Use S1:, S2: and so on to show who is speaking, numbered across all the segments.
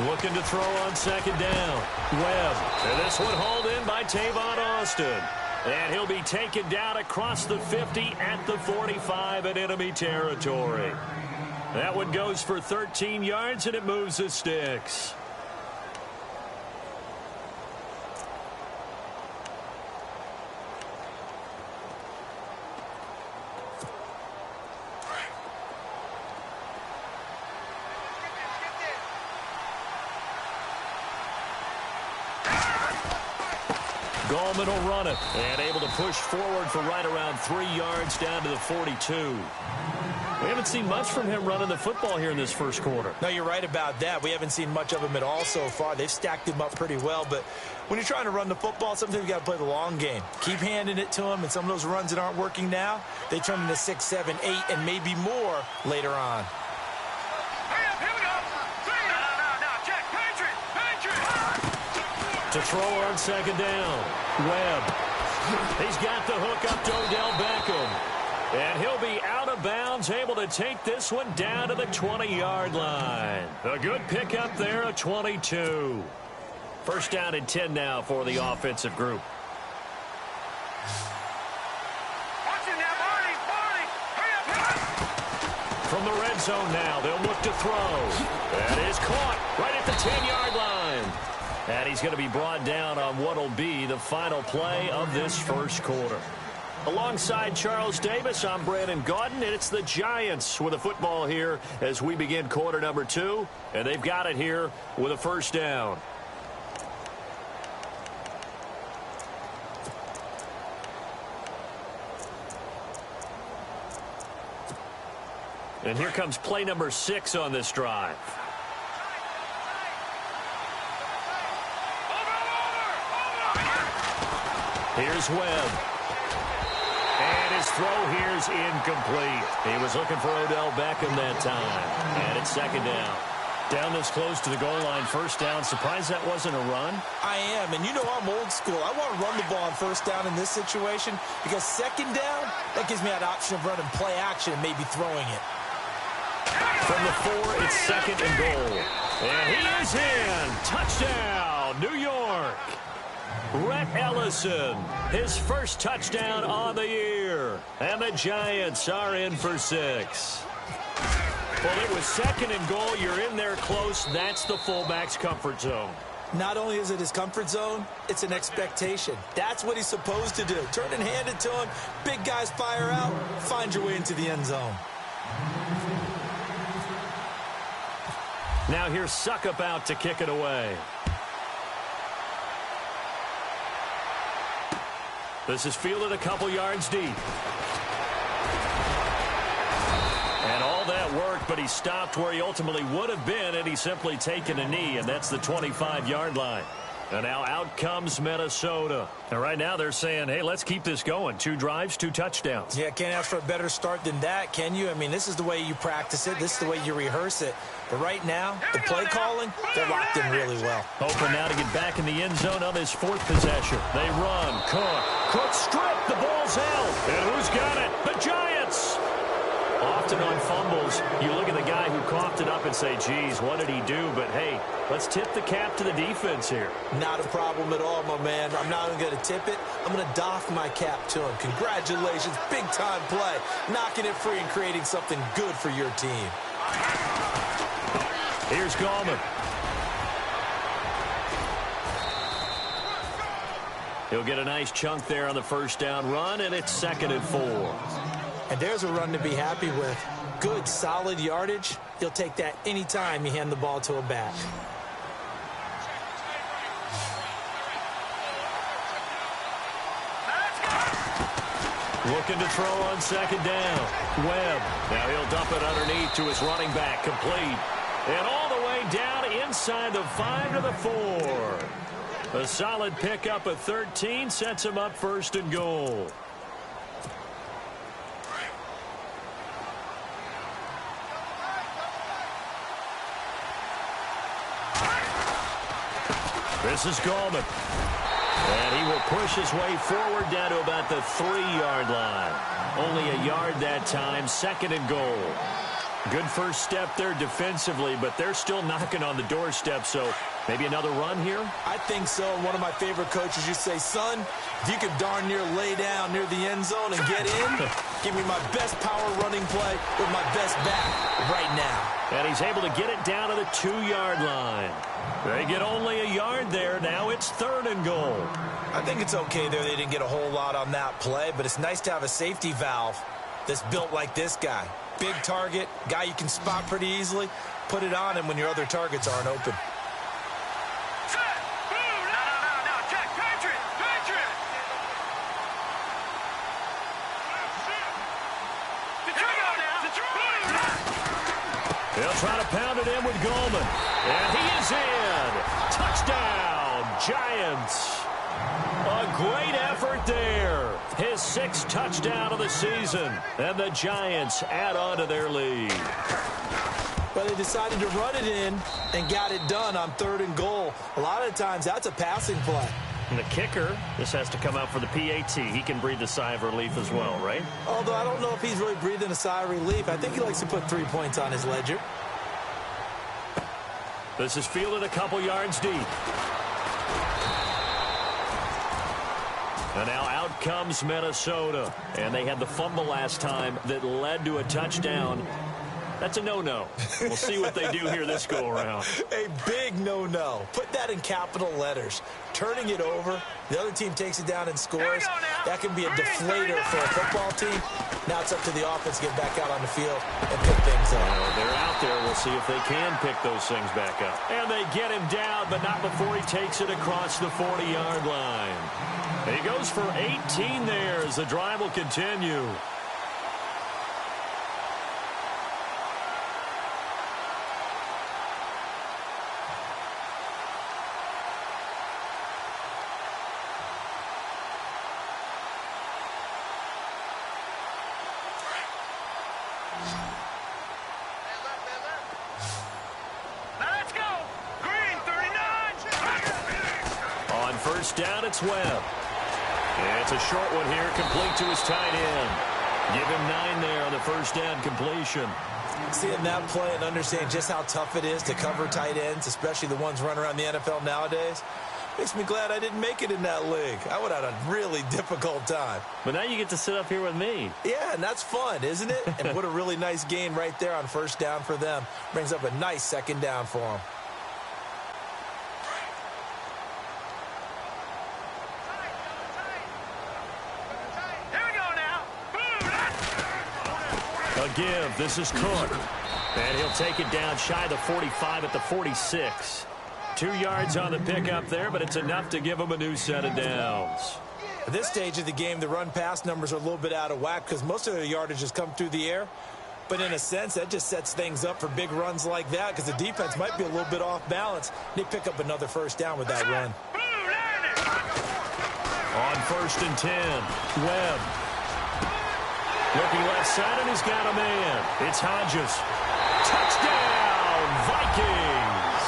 S1: Looking to throw on second down. Webb. And this one hauled in by Tavon Austin. And he'll be taken down across the 50 at the 45 in enemy territory. That one goes for 13 yards, and it moves the sticks. Gallman will run it, and able to push forward for right around 3 yards down to the 42. We haven't seen much from him running the football here in this first quarter.
S2: No, you're right about that. We haven't seen much of him at all so far. They've stacked him up pretty well, but when you're trying to run the football, sometimes you got to play the long game. Keep handing it to him, and some of those runs that aren't working now, they turn into 6, 7, 8, and maybe more later on.
S1: To throw on second down. Webb. He's got the hook up to Odell Beckham. And he'll be out of bounds, able to take this one down to the 20-yard line. A good pickup there, a 22. First down and 10 now for the offensive group. From the red zone now, they'll look to throw. That is caught right at the 10-yard line. And he's going to be brought down on what will be the final play of this first quarter. Alongside Charles Davis, I'm Brandon Gaudin, and it's the Giants with the football here as we begin quarter number 2. And they've got it here with a first down. And here comes play number 6 on this drive. Here's Webb. And his throw here is incomplete. He was looking for Odell Beckham that time. And it's second down. Down this close to the goal line, first down. Surprised that wasn't a run?
S2: I am, and you know I'm old school. I want to run the ball on first down in this situation because second down, that gives me that option of running play action and maybe throwing it.
S1: From the 4, it's second and goal. And he is in. Touchdown, New York. Rhett Ellison, his first touchdown on the year. And the Giants are in for 6. Well, it was second and goal. You're in there close. That's the fullback's comfort zone.
S2: Not only is it his comfort zone, it's an expectation. That's what he's supposed to do. Turn and hand it to him. Big guys fire out. Find your way into the end zone.
S1: Now here's Suckup out to kick it away. This is fielded a couple yards deep. And all that worked, but he stopped where he ultimately would have been, and he's simply taken a knee, and that's the 25-yard line. And now out comes Minnesota. And right now they're saying, hey, let's keep this going. 2 drives, 2 touchdowns.
S2: Yeah, can't ask for a better start than that, can you? I mean, this is the way you practice it. This is the way you rehearse it. But right now, the play calling, they're locked in really well.
S1: Open now to get back in the end zone on his 4th possession. They run. Cook stripped. The ball's out. And who's got it? The Giants. Often on fumbles, you look at the guy who coughed it up and say, geez, what did he do? But, hey, let's tip the cap to the defense here.
S2: Not a problem at all, my man. I'm not even going to tip it. I'm going to doff my cap to him. Congratulations. Big-time play. Knocking it free and creating something good for your team.
S1: Here's Gallman. He'll get a nice chunk there on the first down run, and it's second and 4.
S2: And there's a run to be happy with. Good, solid yardage. You'll take that anytime you hand the ball to a back.
S1: Looking to throw on second down. Webb. Now he'll dump it underneath to his running back. Complete. And all the way down inside the 5 to the 4. A solid pickup of 13 sets him up first and goal. This is Gallman. And he will push his way forward down to about the 3-yard line. Only a yard that time, second and goal. Good first step there defensively, but they're still knocking on the doorstep, so maybe another run here?
S2: I think so. One of my favorite coaches used to say, son, if you could darn near lay down near the end zone and get in, give me my best power running play with my best back right now.
S1: And he's able to get it down to the 2-yard line. They get only a yard there. Now it's 3rd and goal.
S2: I think it's okay there. They didn't get a whole lot on that play, but it's nice to have a safety valve that's built like this guy. Big target, guy you can spot pretty easily. Put it on him when your other targets aren't open.
S1: They'll try to pound it in with Goldman. And he is in. Touchdown, Giants. A great effort there. His 6th touchdown of the season. And the Giants add on to their lead.
S2: But they decided to run it in and got it done on 3rd and goal. A lot of times that's a passing play.
S1: And the kicker, this has to come out for the PAT. He can breathe a sigh of relief as well, right?
S2: Although I don't know if he's really breathing a sigh of relief. I think he likes to put 3 points on his ledger.
S1: This is fielded a couple yards deep. And now out comes Minnesota. And they had the fumble last time that led to a touchdown. That's a no-no. We'll see what they do here this go-around.
S2: A big no-no. Put that in capital letters. Turning it over, the other team takes it down and scores. That can be a deflator for a football team. Now it's up to the offense to get back out on the field and pick things up.
S1: They're out there. We'll see if they can pick those things back up. And they get him down, but not before he takes it across the 40-yard line. And he goes for 18 there as the drive will continue. First down, it's Webb. It's a short one here, complete to his tight end. Give him 9 there on the first down completion.
S2: Seeing that play and understanding just how tough it is to cover tight ends, especially the ones running around the NFL nowadays, makes me glad I didn't make it in that league. I would have had a really difficult time.
S1: But now you get to sit up here with me.
S2: Yeah, and that's fun, isn't it? And what a really nice gain right there on first down for them. Brings up a nice 2nd down for them.
S1: Give. This is Cook. And he'll take it down shy of the 45 at the 46. 2 yards on the pickup there, but it's enough to give him a new set of downs.
S2: At this stage of the game, the run-pass numbers are a little bit out of whack because most of their yardage has come through the air. But in a sense, that just sets things up for big runs like that because the defense might be a little bit off balance. They pick up another first down with that run.
S1: On 1st and 10, Webb. Looking left side, and he's got a man. It's Hodges. Touchdown, Vikings!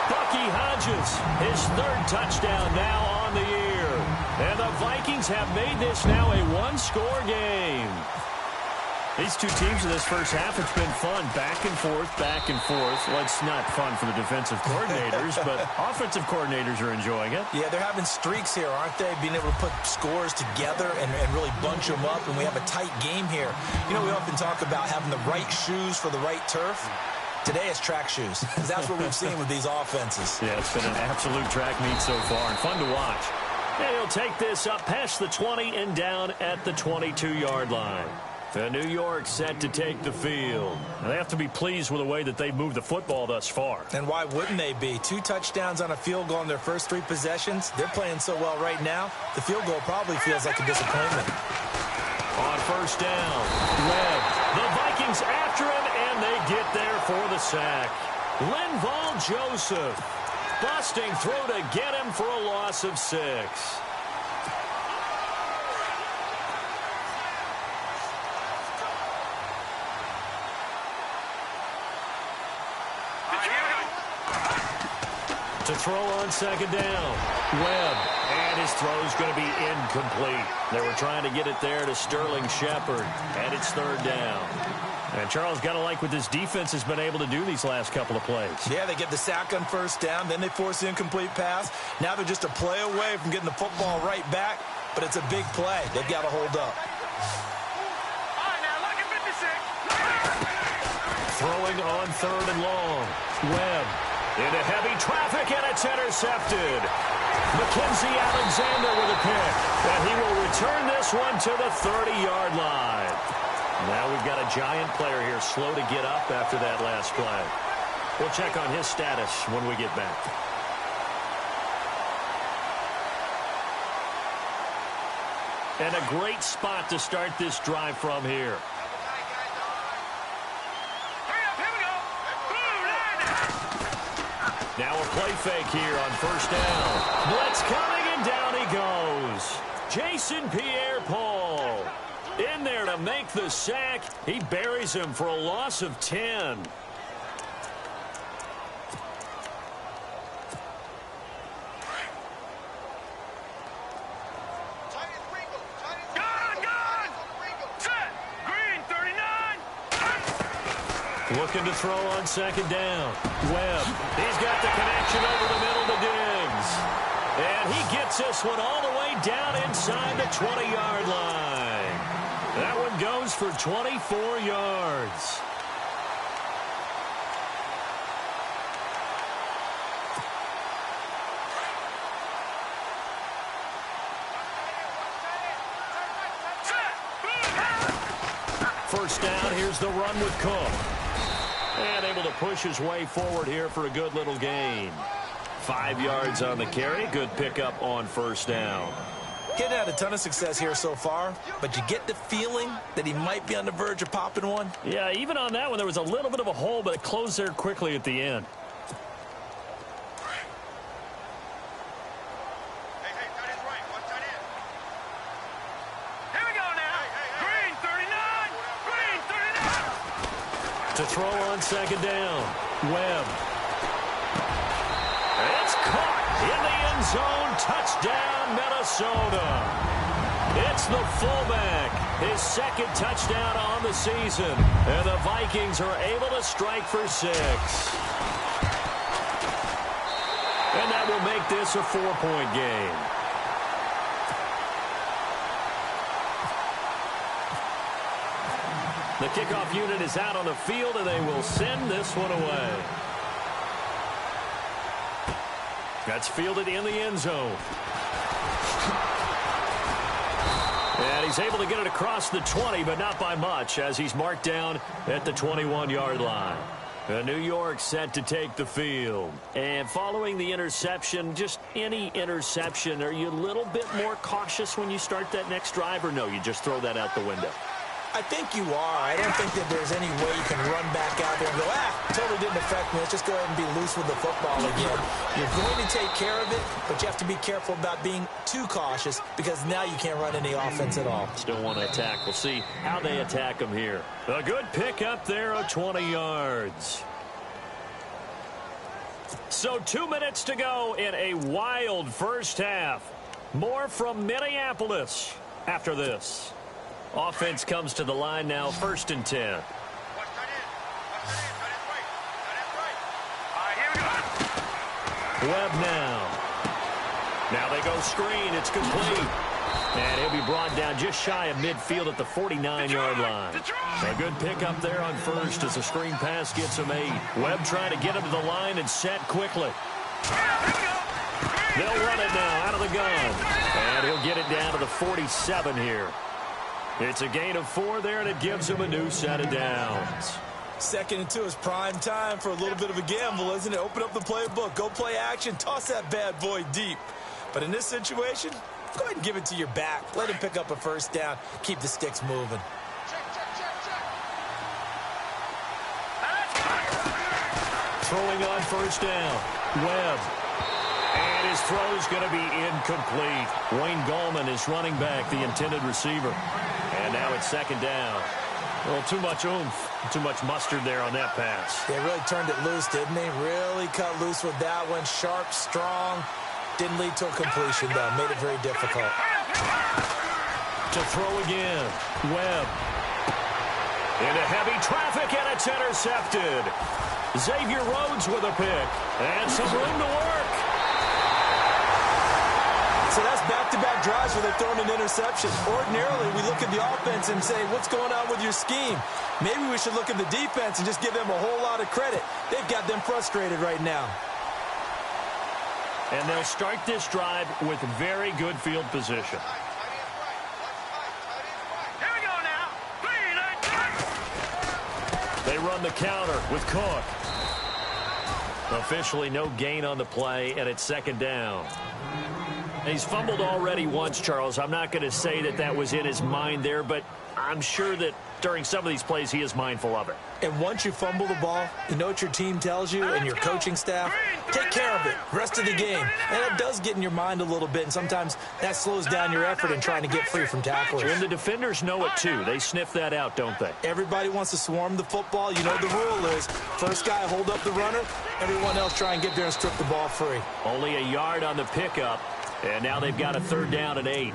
S1: Bucky Hodges, his 3rd touchdown now on the year. And the Vikings have made this now a 1-score game. These two teams in this first half, it's been fun. Back and forth, back and forth. Well, it's not fun for the defensive coordinators, but offensive coordinators are enjoying it.
S2: Yeah, they're having streaks here, aren't they? Being able to put scores together and really bunch them up, and we have a tight game here. You know, we often talk about having the right shoes for the right turf. Today it's track shoes, because that's what we've seen with these offenses.
S1: Yeah, it's been an absolute track meet so far, and fun to watch. And he'll take this up past the 20 and down at the 22-yard line. And New York set to take the field. They have to be pleased with the way that they've moved the football thus far.
S2: And why wouldn't they be? 2 touchdowns on a field goal in their first 3 possessions. They're playing so well right now, the field goal probably feels like a disappointment.
S1: On first down, Webb. The Vikings after him, and they get there for the sack. Linval Joseph busting through to get him for a loss of 6. To throw on second down. Webb. And his throw's going to be incomplete. They were trying to get it there to Sterling Shepard. And it's third down. And Charles, got to like what this defense has been able to do these last couple of plays.
S2: Yeah, they get the sack on first down. Then they force the incomplete pass. Now they're just a play away from getting the football right back. But it's a big play. They've got to hold up.
S1: Throwing on third and long. Webb into heavy traffic, and it's intercepted. Mackenzie Alexander with a pick. And he will return this one to the 30-yard line. Now we've got a giant player here slow to get up after that last play. We'll check on his status when we get back. And a great spot to start this drive from here. Now a play fake here on first down. Blitz coming, and down he goes. Jason Pierre-Paul in there to make the sack. He buries him for a loss of 10. Looking to throw on second down. Webb. He's got the connection over the middle to Diggs. And he gets this one all the way down inside the 20-yard line. That one goes for 24 yards. First down, here's the run with Cook. And able to push his way forward here for a good little gain. 5 yards on the carry. Good pickup on first down.
S2: Getting had a ton of success here so far, but you get the feeling that he might be on the verge of popping one.
S1: Yeah, even on that one, there was a little bit of a hole, but it closed there quickly at the end. To throw on second down. Webb. It's caught in the end zone. Touchdown, Minnesota. It's the fullback. His second touchdown on the season. And the Vikings are able to strike for 6. And that will make this a 4-point game. The kickoff unit is out on the field, and they will send this one away. That's fielded in the end zone. And he's able to get it across the 20, but not by much, as he's marked down at the 21-yard line. New York set to take the field. And following the interception, just any interception, are you a little bit more cautious when you start that next drive, or no, you just throw that out the window?
S2: I think you are. I don't think that there's any way you can run back out there and go, totally didn't affect me. Let's just go ahead and be loose with the football again. You're going to take care of it, but you have to be careful about being too cautious because now you can't run any offense at all.
S1: Still want to attack. We'll see how they attack them here. A good pick up there of 20 yards. So 2 minutes to go in a wild first half. More from Minneapolis after this. Offense comes to the line now, 1st and 10. Webb now. Now they go screen. It's complete. And he'll be brought down just shy of midfield at the 49-yard line. A good pickup there on first as the screen pass gets him 8. Webb trying to get him to the line and set quickly. They'll run it now out of the gun. And he'll get it down to the 47 here. It's a gain of 4 there, and it gives him a new set of downs.
S2: 2nd and 2 is prime time for a little bit of a gamble, isn't it? Open up the playbook, go play action, toss that bad boy deep. But in this situation, go ahead and give it to your back. Let him pick up a first down. Keep the sticks moving.
S1: Throwing on first down. Webb. And his throw's going to be incomplete. Wayne Gallman is running back, the intended receiver. And now it's 2nd down. A little too much oomph, too much mustard there on that pass.
S2: They really turned it loose, didn't they? Really cut loose with that one. Sharp, strong. Didn't lead to a completion, though. Made it very difficult.
S1: To throw again. Webb. Into heavy traffic, and it's intercepted. Xavier Rhodes with a pick. And some room to work.
S2: So that's back-to-back drives where they're throwing an interception. Ordinarily, we look at the offense and say, what's going on with your scheme? Maybe we should look at the defense and just give them a whole lot of credit. They've got them frustrated right now.
S1: And they'll start this drive with very good field position.
S3: Here we go now.
S1: They run the counter with Cook. Officially no gain on the play, and it's second down. He's fumbled already once, Charles. I'm not going to say that that was in his mind there, but I'm sure that during some of these plays he is mindful of it.
S2: And once you fumble the ball, you know what your team tells you and your coaching staff? Take care of it, rest of the game. And it does get in your mind a little bit, and sometimes that slows down your effort in trying to get free from tacklers.
S1: And the defenders know it too. They sniff that out, don't they?
S2: Everybody wants to swarm the football. You know the rule is first guy hold up the runner, everyone else try and get there and strip the ball free.
S1: Only a yard on the pickup, and now they've got a third down and 8.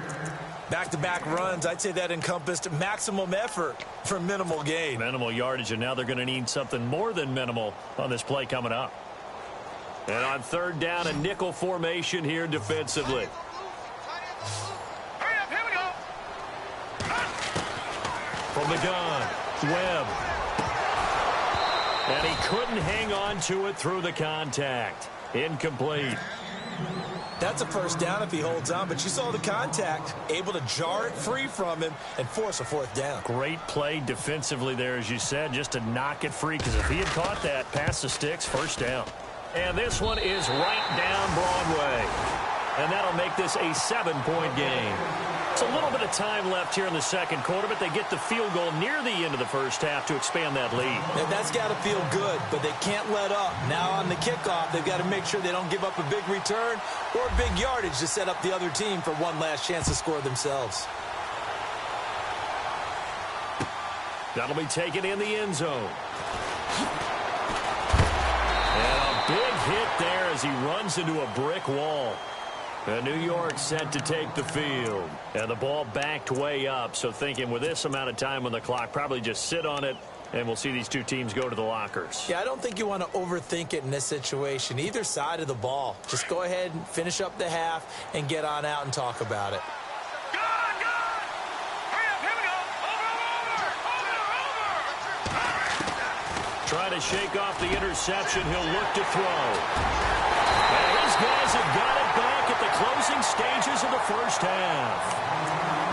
S2: Back-to-back runs, I'd say that encompassed maximum effort for minimal gain.
S1: Minimal yardage, and now they're going to need something more than minimal on this play coming up. And on third down, a nickel formation here defensively.
S3: Hurry up, here we go.
S1: From the gun, Webb. And he couldn't hang on to it through the contact. Incomplete.
S2: That's a first down if he holds on, but you saw the contact, able to jar it free from him and force a fourth down.
S1: Great play defensively there, as you said, just to knock it free, because if he had caught that, past the sticks, first down. And this one is right down Broadway. And that'll make this a 7-point game. It's a little bit of time left here in the second quarter, but they get the field goal near the end of the first half to expand that lead.
S2: And that's got to feel good, but they can't let up. Now on the kickoff, they've got to make sure they don't give up a big return or big yardage to set up the other team for one last chance to score themselves.
S1: That'll be taken in the end zone. And a big hit there as he runs into a brick wall. And New York set to take the field. And the ball backed way up, so thinking with this amount of time on the clock, probably just sit on it, and we'll see these two teams go to the lockers.
S2: Yeah, I don't think you want to overthink it in this situation. Either side of the ball. Just go ahead and finish up the half and get on out and talk about it.
S3: Good, good. Hurry up, here we go. Over.
S1: Trying to shake off the interception. He'll look to throw. And his guys have got it back at the closing stages of the first half.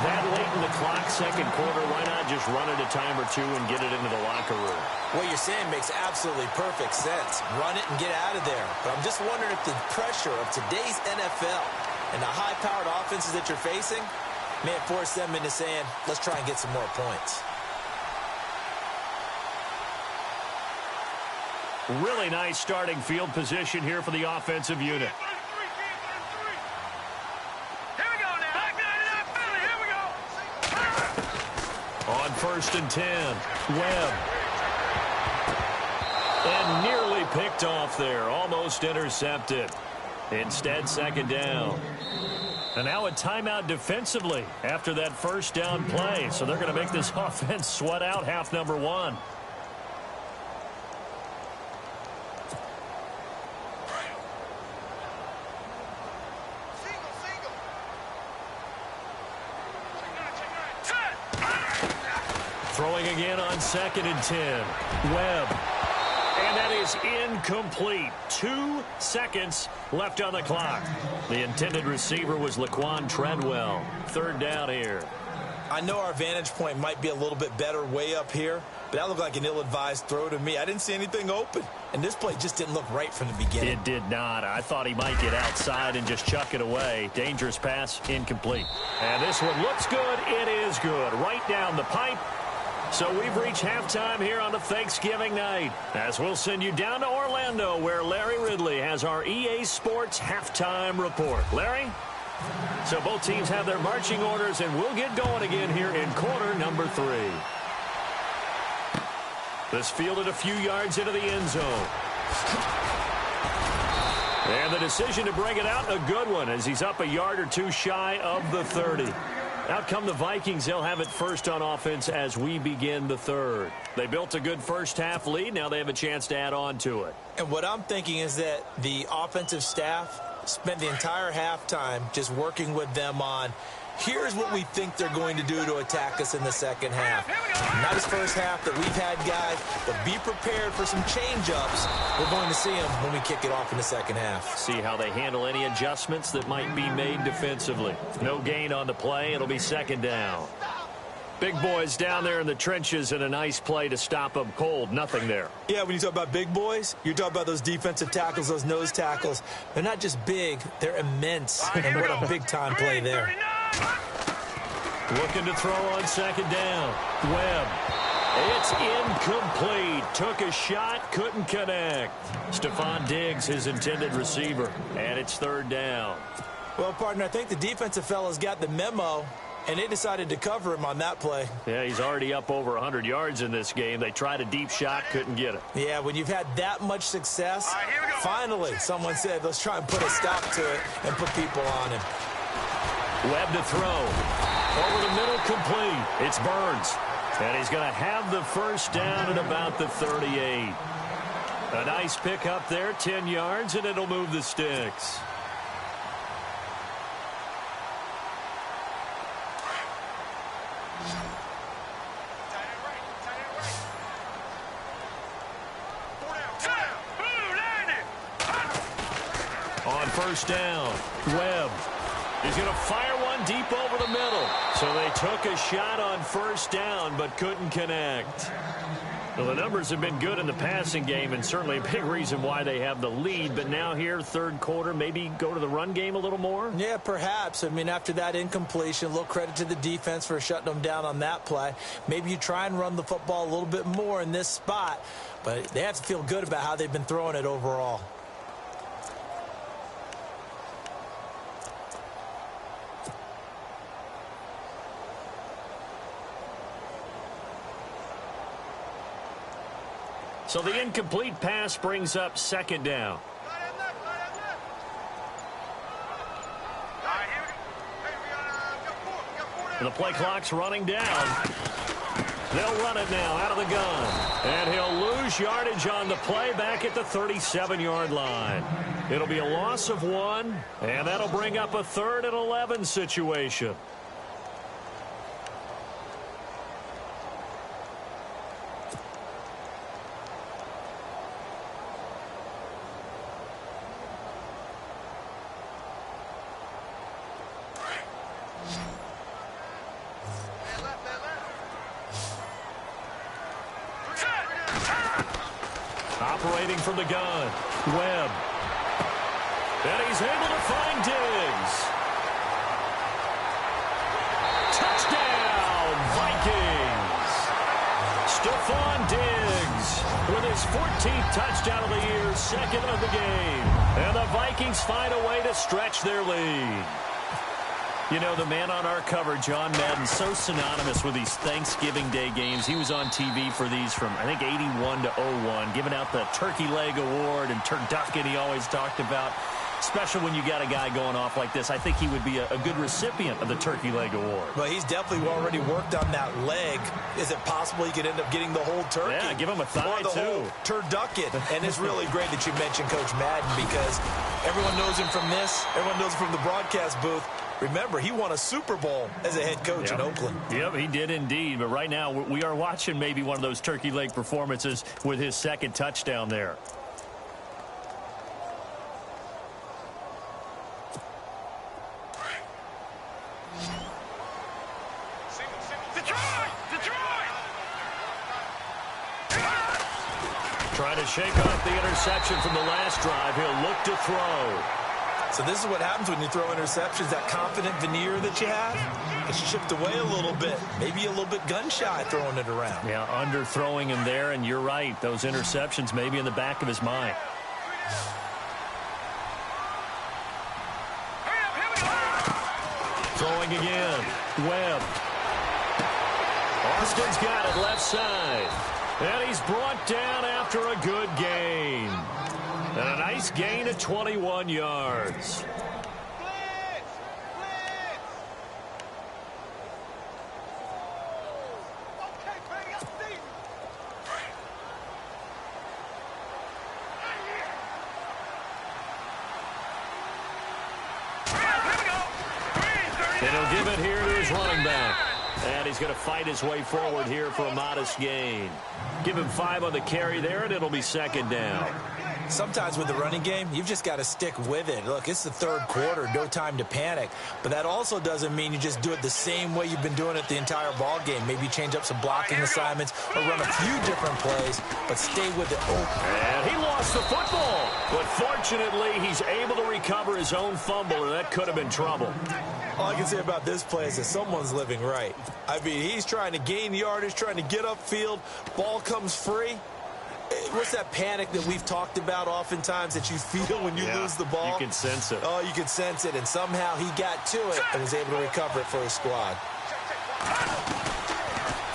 S1: That late in the clock, second quarter, why not just run it a time or two and get it into the locker room?
S2: What you're saying makes absolutely perfect sense. Run it and get out of there. But I'm just wondering if the pressure of today's NFL and the high-powered offenses that you're facing may have forced them into saying, let's try and get some more points.
S1: Really nice starting field position here for the offensive unit.
S3: Here we go now. Here we go.
S1: On 1st and 10, Webb. And nearly picked off there, almost intercepted. Instead, second down. And now a timeout defensively after that first down play. So they're going to make this offense sweat out half number 1. Throwing again on 2nd and 10. Webb. And that is incomplete. 2 seconds left on the clock. The intended receiver was Laquan Treadwell. Third down here.
S2: I know our vantage point might be a little bit better way up here, but that looked like an ill-advised throw to me. I didn't see anything open, and this play just didn't look right from the beginning.
S1: It did not. I thought he might get outside and just chuck it away. Dangerous pass, incomplete. And this one looks good. It is good. Right down the pipe. So we've reached halftime here on a Thanksgiving night, as we'll send you down to Orlando, where Larry Ridley has our EA Sports halftime report. Larry? So both teams have their marching orders, and we'll get going again here in quarter number 3. This fielded a few yards into the end zone. And the decision to bring it out, a good one, as he's up a yard or two shy of the 30. Out come the Vikings. They'll have it first on offense as we begin the third. They built a good first-half lead. Now they have a chance to add on to it.
S2: And what I'm thinking is that the offensive staff spent the entire halftime just working with them on, here's what we think they're going to do to attack us in the second half. Not as first half that we've had, guys, but be prepared for some change-ups. We're going to see them when we kick it off in the second half.
S1: See how they handle any adjustments that might be made defensively. No gain on the play. It'll be second down. Big boys down there in the trenches, and a nice play to stop them cold. Nothing there.
S2: Yeah, when you talk about big boys, you're talking about those defensive tackles, those nose tackles. They're not just big, they're immense. And what a big-time play there.
S1: Looking to throw on second down. Webb. It's incomplete. Took a shot, couldn't connect. Stephon Diggs, his intended receiver. And it's third down.
S2: Well, partner, I think the defensive fellas got the memo, and they decided to cover him on that play.
S1: Yeah, he's already up over 100 yards in this game. They tried a deep shot, couldn't get it.
S2: Yeah, when you've had that much success, finally someone said, let's try and put a stop to it and put people on him.
S1: Webb to throw. Over the middle, complete. It's Burns. And he's going to have the first down at about the 38. A nice pick up there, 10 yards, and it'll move the sticks. On first down, Webb. He's going to fire one deep over the middle. So they took a shot on first down but couldn't connect. Well, the numbers have been good in the passing game and certainly a big reason why they have the lead. But now here, third quarter, maybe go to the run game a little more?
S2: Yeah, perhaps. I mean, after that incompletion, a little credit to the defense for shutting them down on that play. Maybe you try and run the football a little bit more in this spot. But they have to feel good about how they've been throwing it overall.
S1: So the incomplete pass brings up second down. The play clock's running down. They'll run it now out of the gun. And he'll lose yardage on the play back at the 37-yard line. It'll be a loss of 1, and that'll bring up a 3rd and 11 situation. Operating from the gun, Webb. And he's able to find Diggs. Touchdown, Vikings! Stephon Diggs with his 14th touchdown of the year, 2nd of the game. And the Vikings find a way to stretch their lead. You know, the man on our cover, John Madden, so synonymous with these Thanksgiving Day games. He was on TV for these from, I think, 81 to 01, giving out the Turkey Leg Award and turducken he always talked about. Special when you got a guy going off like this. I think he would be a good recipient of the Turkey Leg Award.
S2: Well, he's definitely already worked on that leg. Is it possible he could end up getting the whole turkey?
S1: Yeah, give him a thigh,
S2: or the whole turducken. And it's really great that you mentioned Coach Madden because everyone knows him from this. Everyone knows him from the broadcast booth. Remember, he won a Super Bowl as a head coach in Oakland.
S1: Yep, he did indeed. But right now, we are watching maybe one of those turkey leg performances with his 2nd touchdown there. Trying to shake off the interception from the last drive. He'll look to throw.
S2: So this is what happens when you throw interceptions, that confident veneer that you have. It's chipped away a little bit, maybe a little bit gun-shy throwing it around.
S1: Yeah, underthrowing him there, and you're right. Those interceptions may be in the back of his mind. Throwing again. Webb. Austin's got it left side. And he's brought down after a good gain. And a nice gain of 21 yards. And he'll give it here to his running back. And he's going to fight his way forward here for a modest gain. Give him 5 on the carry there, and it'll be second down.
S2: Sometimes with the running game, you've just got to stick with it. Look, it's the third quarter, no time to panic. But that also doesn't mean you just do it the same way you've been doing it the entire ball game. Maybe change up some blocking assignments or run a few different plays, but stay with it.
S1: And he lost the football. But fortunately, he's able to recover his own fumble, or that could have been trouble.
S2: All I can say about this play is that someone's living right. I mean, he's trying to gain yardage, trying to get upfield. Ball comes free. What's that panic that we've talked about oftentimes that you feel when you lose the ball?
S1: You can sense it.
S2: Oh, you can sense it. And somehow he got to it and was able to recover it for his squad.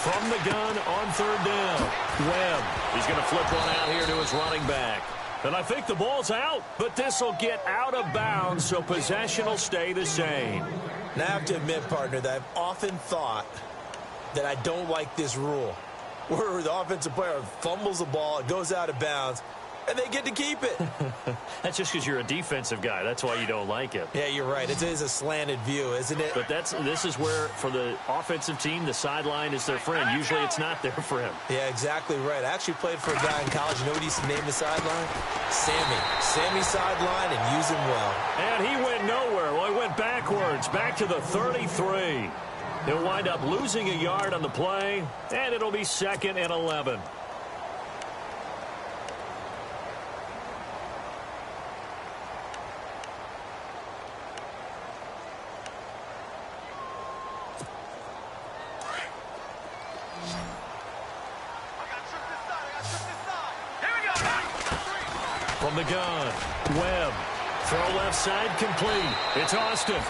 S1: From the gun on third down, Webb. He's going to flip one out here to his running back. And I think the ball's out, but this will get out of bounds, so possession will stay the same.
S2: Now, I have to admit, partner, that I've often thought that I don't like this rule, where the offensive player fumbles the ball, it goes out of bounds, and they get to keep it.
S1: That's just because you're a defensive guy. That's why you don't like it.
S2: Yeah, you're right. It is a slanted view, isn't it?
S1: But this is where, for the offensive team, the sideline is their friend. Usually it's not their friend.
S2: Yeah, exactly right. I actually played for a guy in college. You know what he used to name the sideline? Sammy. Sammy sideline, and use him well.
S1: And he went nowhere. Well, he went backwards, back to the 33. He'll wind up losing a yard on the play, and it'll be 2nd and 11. From the gun, Webb. Throw left side complete. It's Austin.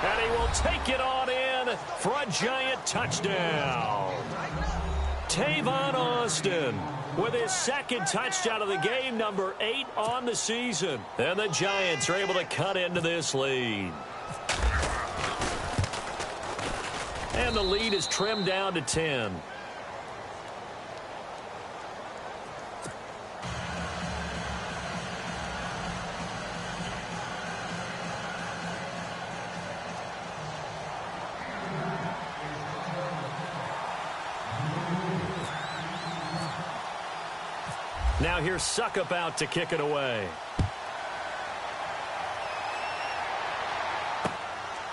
S1: And he will take it on in for a giant touchdown. Tavon Austin with his 2nd touchdown of the game, number 8 on the season. And the Giants are able to cut into this lead. And the lead is trimmed down to 10. Now here's Suckup out to kick it away.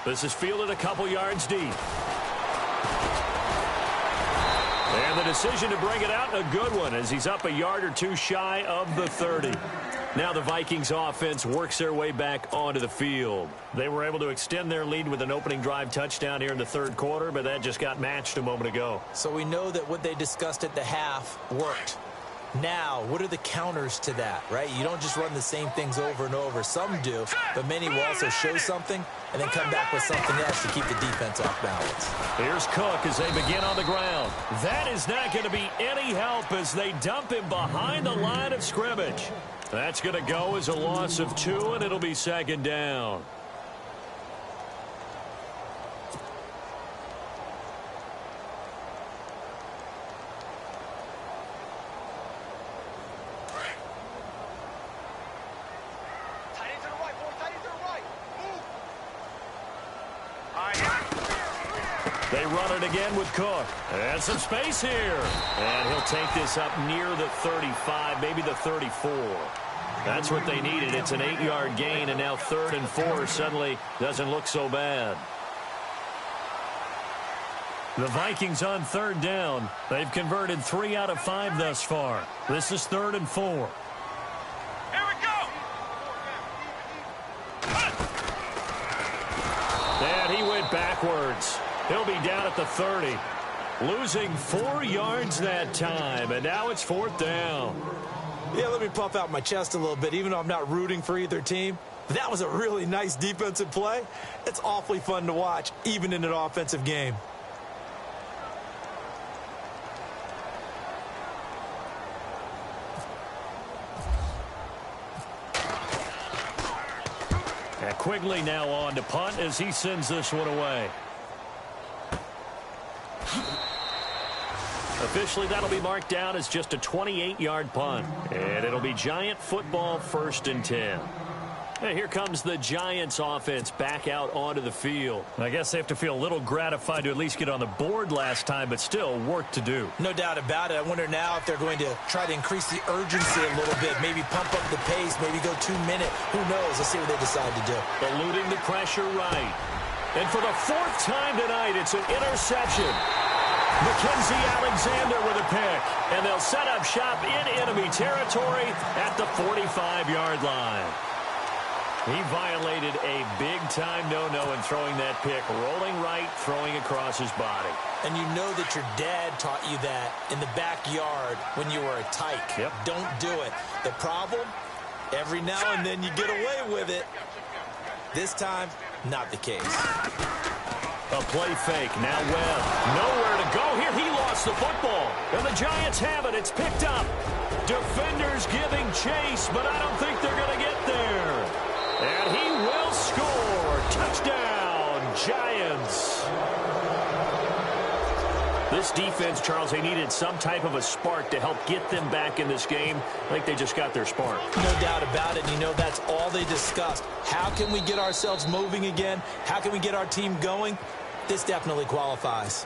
S1: This is fielded a couple yards deep. And the decision to bring it out, a good one, as he's up a yard or two shy of the 30. Now the Vikings offense works their way back onto the field. They were able to extend their lead with an opening drive touchdown here in the third quarter, but that just got matched a moment ago.
S2: So we know that what they discussed at the half worked. Now, what are the counters to that, right? You don't just run the same things over and over. Some do, but many will also show something and then come back with something else to keep the defense off balance.
S1: Here's Cook as they begin on the ground. That is not going to be any help as they dump him behind the line of scrimmage. That's going to go as a loss of 2, and it'll be 2nd down. They run it again with Cook. And some space here. And he'll take this up near the 35, maybe the 34. That's what they needed. It's an 8-yard gain, and now 3rd and 4 suddenly doesn't look so bad. The Vikings on 3rd down. They've converted 3 out of 5 thus far. This is 3rd and 4.
S3: Here we go.
S1: And he went backwards. He'll be down at the 30. Losing 4 yards that time, and now it's 4th down.
S2: Yeah, let me puff out my chest a little bit, even though I'm not rooting for either team. That was a really nice defensive play. It's awfully fun to watch, even in an offensive game.
S1: And Quigley now on to punt as he sends this one away. Officially, that'll be marked down as just a 28-yard punt. And it'll be Giant football, 1st and 10. And here comes the Giants offense back out onto the field. I guess they have to feel a little gratified to at least get on the board last time, but still work to do.
S2: No doubt about it. I wonder now if they're going to try to increase the urgency a little bit, maybe pump up the pace, maybe go 2-minute. Who knows? Let's see what they decide to do.
S1: Eluding the pressure right. And for the 4th time tonight, it's an interception. Mackenzie Alexander with a pick. And they'll set up shop in enemy territory at the 45-yard line. He violated a big-time no-no in throwing that pick, rolling right, throwing across his body.
S2: And you know that your dad taught you that in the backyard when you were a tyke.
S1: Yep.
S2: Don't do it. The problem, every now and then you get away with it. This time, not the case.
S1: A play fake. Now Webb. Nowhere to go here. He lost the football. And the Giants have it. It's picked up. Defenders giving chase, but I don't think they're going to get there. And he will score. Touchdown, Giants. This defense, Charles, they needed some type of a spark to help get them back in this game. I think they just got their spark.
S2: No doubt about it. You know, that's all they discussed. How can we get ourselves moving again? How can we get our team going? This definitely qualifies.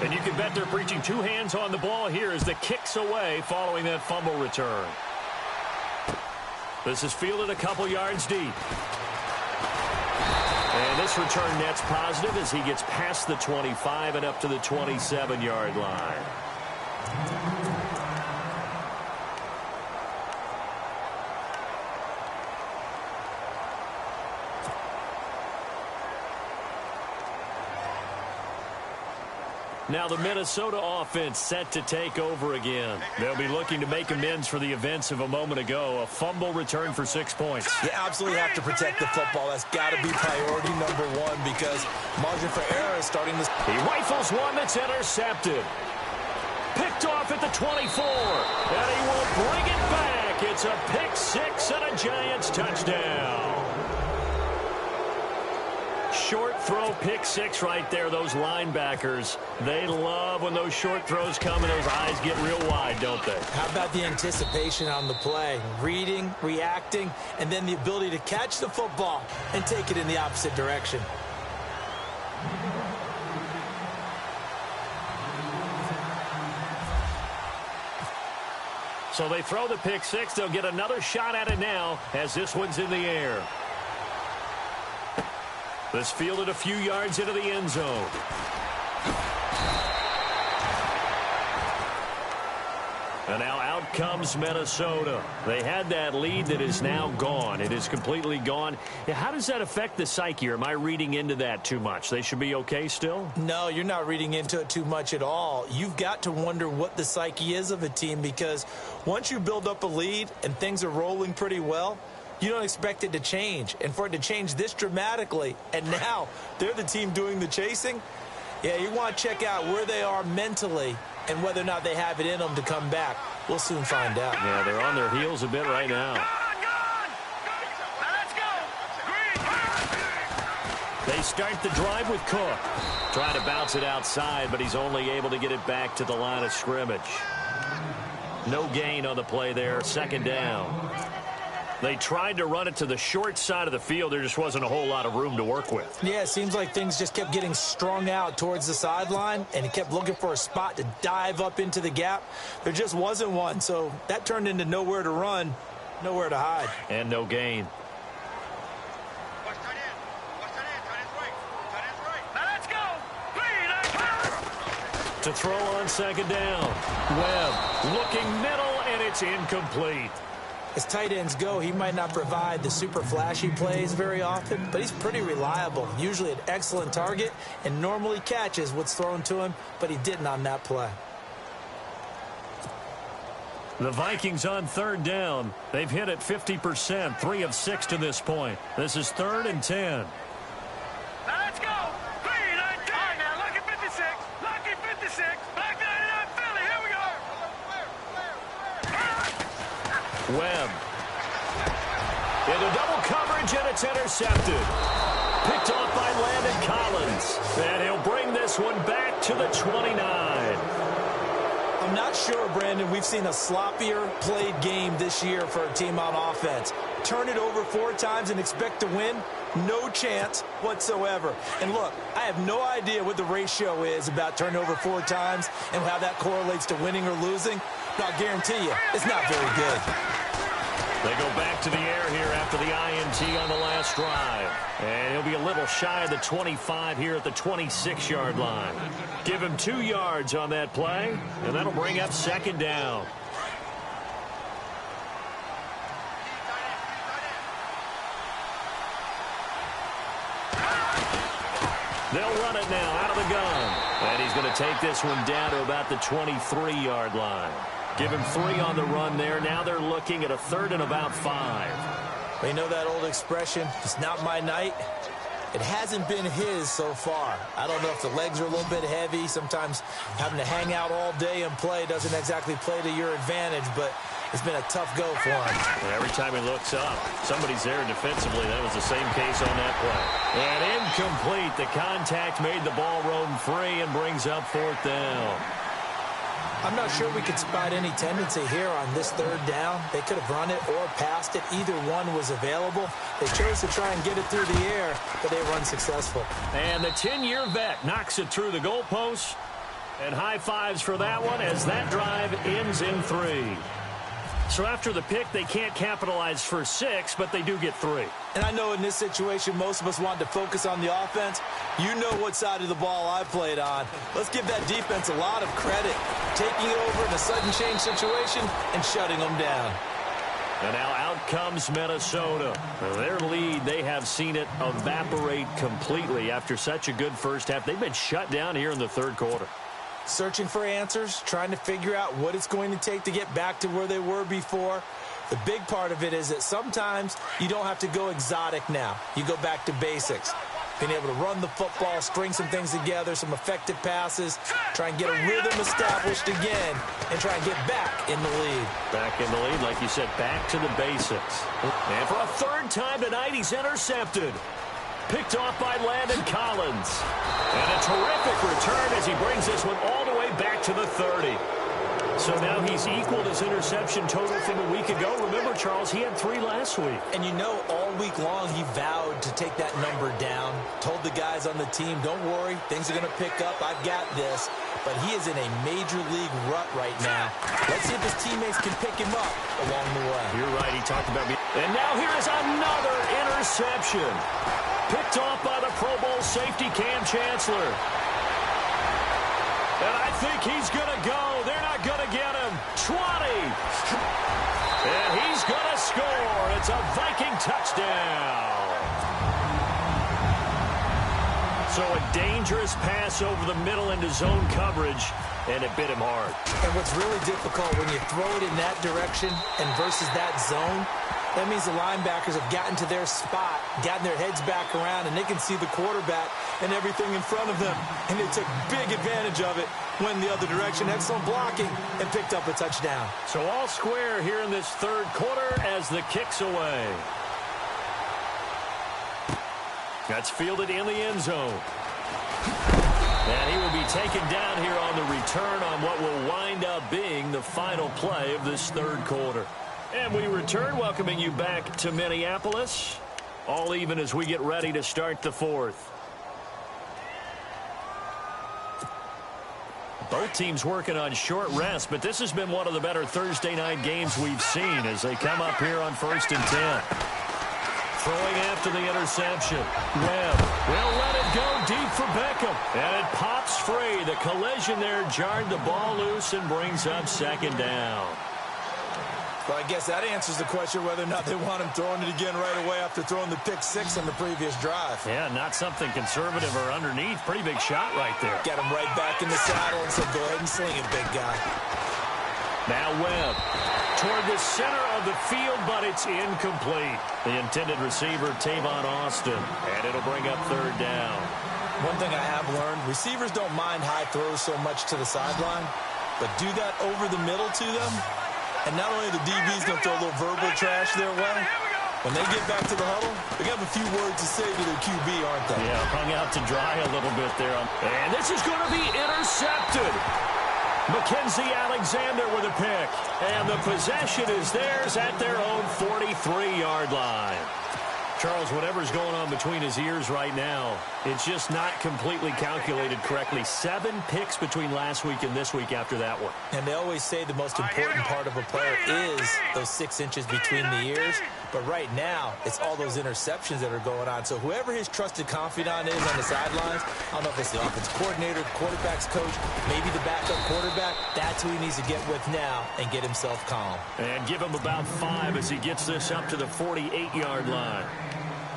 S1: And you can bet they're preaching 2 hands on the ball here as the kick's away following that fumble return. This is fielded a couple yards deep. And this return net's positive as he gets past the 25 and up to the 27-yard line. Now the Minnesota offense set to take over again. They'll be looking to make amends for the events of a moment ago. A fumble return for 6 points.
S2: You absolutely have to protect the football. That's got to be priority number 1 because margin for error is starting to...
S1: He rifles one that's intercepted. Picked off at the 24. And he will bring it back. It's a pick 6 and a Giants touchdown. Short throw, pick 6 right there. Those linebackers, they love when those short throws come and those eyes get real wide, don't they?
S2: How about the anticipation on the play? Reading, reacting, and then the ability to catch the football and take it in the opposite direction.
S1: So they throw the pick 6. They'll get another shot at it now as this one's in the air. This fielded a few yards into the end zone. And now out comes Minnesota. They had that lead that is now gone. It is completely gone. How does that affect the psyche? Or am I reading into that too much? They should be okay still?
S2: No, you're not reading into it too much at all. You've got to wonder what the psyche is of a team because once you build up a lead and things are rolling pretty well, you don't expect it to change. And for it to change this dramatically, and now they're the team doing the chasing, yeah, you want to check out where they are mentally and whether or not they have it in them to come back. We'll soon find out.
S1: Yeah, they're on their heels a bit right now.
S3: Let's go.
S1: They start the drive with Cook. Trying to bounce it outside, but he's only able to get it back to the line of scrimmage. No gain on the play there. 2nd down. They tried to run it to the short side of the field. There just wasn't a whole lot of room to work with.
S2: Yeah, it seems like things just kept getting strung out towards the sideline, and he kept looking for a spot to dive up into the gap. There just wasn't one, so that turned into nowhere to run, nowhere to hide.
S1: And no gain.
S3: Let's go.
S1: To throw on 2nd down. Webb looking middle, and it's incomplete.
S2: As tight ends go, he might not provide the super flashy plays very often, but he's pretty reliable, usually an excellent target, and normally catches what's thrown to him, but he didn't on that play.
S1: The Vikings on 3rd down. They've hit it 50%, 3 of 6 to this point. This is 3rd and 10.
S3: Let's go. 3, 9, 10. Now, lucky 56. Lucky 56. Black 99 Philly. Here we go.
S1: Webb. Into double coverage, and it's intercepted. Picked off by Landon Collins. And he'll bring this one back to the 29.
S2: I'm not sure, Brandon, we've seen a sloppier played game this year for a team on offense. Turn it over 4 times and expect to win? No chance whatsoever. And look, I have no idea what the ratio is about turnover 4 times and how that correlates to winning or losing. But I'll guarantee you, it's not very good.
S1: They go back to the air here after the INT on the last drive. And he'll be a little shy of the 25 here at the 26-yard line. Give him 2 yards on that play, and that'll bring up 2nd down. They'll run it now out of the gun. And he's going to take this one down to about the 23-yard line. Give him 3 on the run there. Now they're looking at a 3rd and about 5.
S2: You know that old expression, it's not my night? It hasn't been his so far. I don't know if the legs are a little bit heavy. Sometimes having to hang out all day and play doesn't exactly play to your advantage, but it's been a tough go for him.
S1: And every time he looks up, somebody's there defensively. That was the same case on that play. And incomplete. The contact made the ball roam free and brings up 4th down.
S2: I'm not sure we could spot any tendency here on this 3rd down. They could have run it or passed it. Either one was available. They chose to try and get it through the air, but they were unsuccessful.
S1: And the 10-year vet knocks it through the goalpost. And high fives for that one as that drive ends in 3. So after the pick, they can't capitalize for 6, but they do get 3.
S2: And I know in this situation, most of us want to focus on the offense. You know what side of the ball I played on. Let's give that defense a lot of credit. Taking it over in a sudden change situation and shutting them down.
S1: And now out comes Minnesota. Their lead, they have seen it evaporate completely after such a good first half. They've been shut down here in the 3rd quarter.
S2: Searching for answers, trying to figure out what it's going to take to get back to where they were before. The big part of it is that sometimes you don't have to go exotic now. You go back to basics. Being able to run the football, string some things together, some effective passes, try and get a rhythm established again, and try and get back in the lead.
S1: Back in the lead, like you said, back to the basics. And for a 3rd time tonight, he's intercepted. Picked off by Landon Collins. And a terrific return as he brings this one all the way back to the 30. So now he's equaled his interception total from a week ago. Remember, Charles, he had 3 last week.
S2: And you know, all week long he vowed to take that number down. Told the guys on the team, don't worry, things are going to pick up. I've got this. But he is in a major league rut right now. Let's see if his teammates can pick him up along the way.
S1: You're right, he talked about me. And now here is another interception. Picked off by the Pro Bowl safety Cam Chancellor. And I think he's going to go. They're not going to get him. 20. And he's going to score. It's a Viking touchdown. So a dangerous pass over the middle into zone coverage, and it bit him hard.
S2: And what's really difficult when you throw it in that direction and versus that zone, that means the linebackers have gotten to their spot, gotten their heads back around, and they can see the quarterback and everything in front of them. And they took big advantage of it, went the other direction, excellent blocking, and picked up a touchdown.
S1: So all square here in this 3rd quarter as the kick's away. That's fielded in the end zone. And he will be taken down here on the return on what will wind up being the final play of this 3rd quarter. And we return, welcoming you back to Minneapolis. All even as we get ready to start the 4th. Both teams working on short rest, but this has been one of the better Thursday night games we've seen as they come up here on 1st and 10. Throwing after the interception. Webb will let it go deep for Beckham. And it pops free. The collision there jarred the ball loose and brings up 2nd down.
S2: Well, I guess that answers the question whether or not they want him throwing it again right away after throwing the pick 6 on the previous drive.
S1: Yeah, not something conservative or underneath. Pretty big shot right there.
S2: Got him right back in the saddle and said, go ahead and sling it, big guy.
S1: Now Webb toward the center of the field, but it's incomplete. The intended receiver, Tavon Austin, and it'll bring up 3rd down.
S2: One thing I have learned, receivers don't mind high throws so much to the sideline, but do that over the middle to them, And not only the DB's going to throw a little verbal trash their way, when they get back to the huddle, they're going to have a few words to say to their QB, aren't they?
S1: Yeah, hung out to dry a little bit there. And this is going to be intercepted. Mackenzie Alexander with a pick. And the possession is theirs at their own 43-yard line. Charles, whatever's going on between his ears right now, it's just not completely calculated correctly. 7 picks between last week and this week after that one.
S2: And they always say the most important part of a player is those 6 inches between the ears. But right now, it's all those interceptions that are going on. So whoever his trusted confidant is on the sidelines, I don't know if it's the offensive coordinator, quarterback's coach, maybe the backup quarterback, that's who he needs to get with now and get himself calm.
S1: And give him about 5 as he gets this up to the 48-yard line.